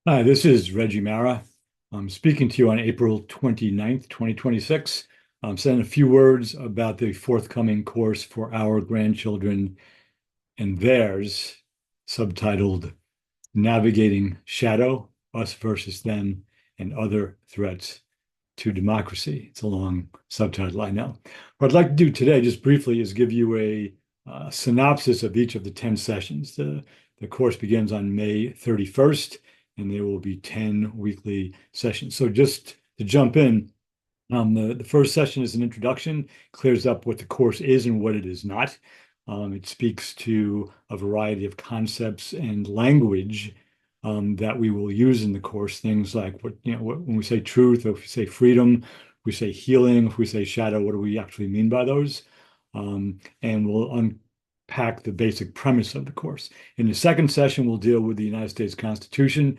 Hi, this is Reggie Mara. I'm speaking to you on April 29th, 2026. I'm saying a few words about the forthcoming course for our grandchildren and theirs, subtitled Navigating Shadow, Us versus Them, and Other Threats to Democracy. It's a long subtitle, I know. What I'd like to do today, just briefly, is give you a synopsis of each of the 10 sessions. The course begins on May 31st, and there will be 10 weekly sessions. So just to jump in, the first session is an introduction, clears up what the course is and what it is not. It speaks to a variety of concepts and language that we will use in the course. Things like when we say truth, or if we say freedom, if we say healing, if we say shadow, what do we actually mean by those? And we'll unpack the basic premise of the course. In the second session, we'll deal with the United States Constitution.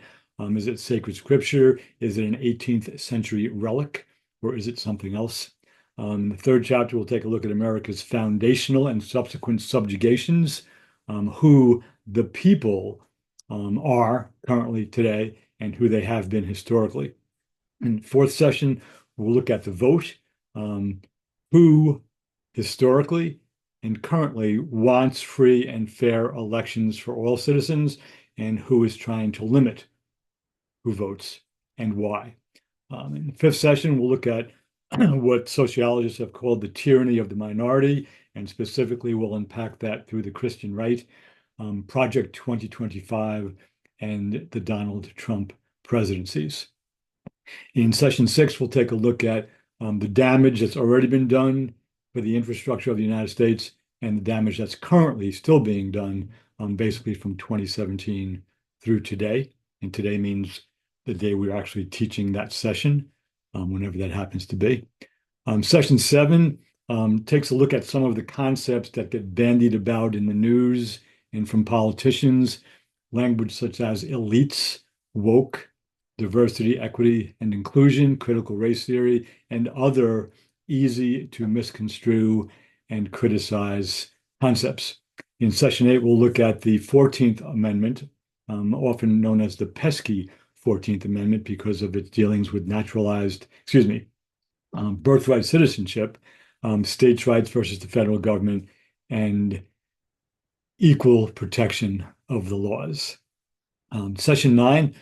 Is it sacred scripture? Is it an 18th century relic, or is it something else? The third chapter will take a look at America's foundational and subsequent subjugations, who the people are currently today and who they have been historically. In the fourth session, we'll look at the vote, who historically and currently wants free and fair elections for all citizens, and who is trying to limit who votes and why. In the fifth session, we'll look at what sociologists have called the tyranny of the minority, and specifically we'll unpack that through the Christian right, Project 2025, and the Donald Trump presidencies. In session six, we'll take a look at the damage that's already been done for the infrastructure of the United States and the damage that's currently still being done, basically from 2017 through today. And today means the day we're actually teaching that session, whenever that happens to be. Session seven takes a look at some of the concepts that get bandied about in the news and from politicians, language such as elites, woke, diversity, equity, and inclusion, critical race theory, and other easy to misconstrue and criticize concepts. In session eight, we'll look at the 14th Amendment, often known as the pesky 14th Amendment because of its dealings with birthright citizenship, states' rights versus the federal government, and equal protection of the laws. Session nine,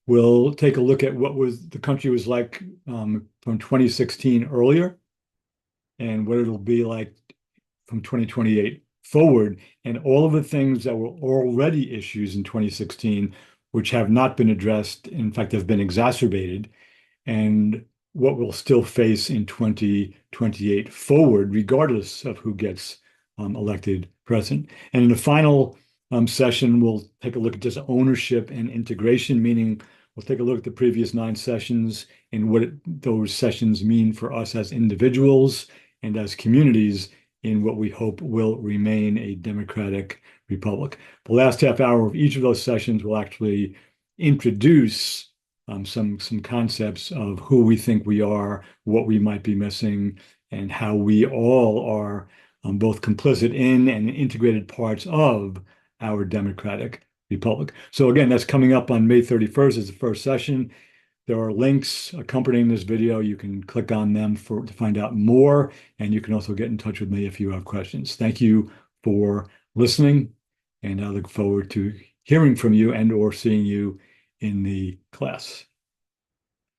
we'll take a look at what the country was like from 2016 earlier, and what it'll be like from 2028 forward, and all of the things that were already issues in 2016, which have not been addressed, in fact, have been exacerbated, and what we'll still face in 2028 forward, regardless of who gets elected president. And in the final session, we'll take a look at just ownership and integration, meaning we'll take a look at the previous 9 sessions and what those sessions mean for us as individuals and as communities in what we hope will remain a democratic republic. The last half hour of each of those sessions will actually introduce some concepts of who we think we are, what we might be missing, and how we all are both complicit in and integrated parts of our democratic republic. So again, that's coming up on May 31st as the first session. There are links accompanying this video. You can click on them to find out more, and you can also get in touch with me if you have questions. Thank you for listening, and I look forward to hearing from you and or seeing you in the class.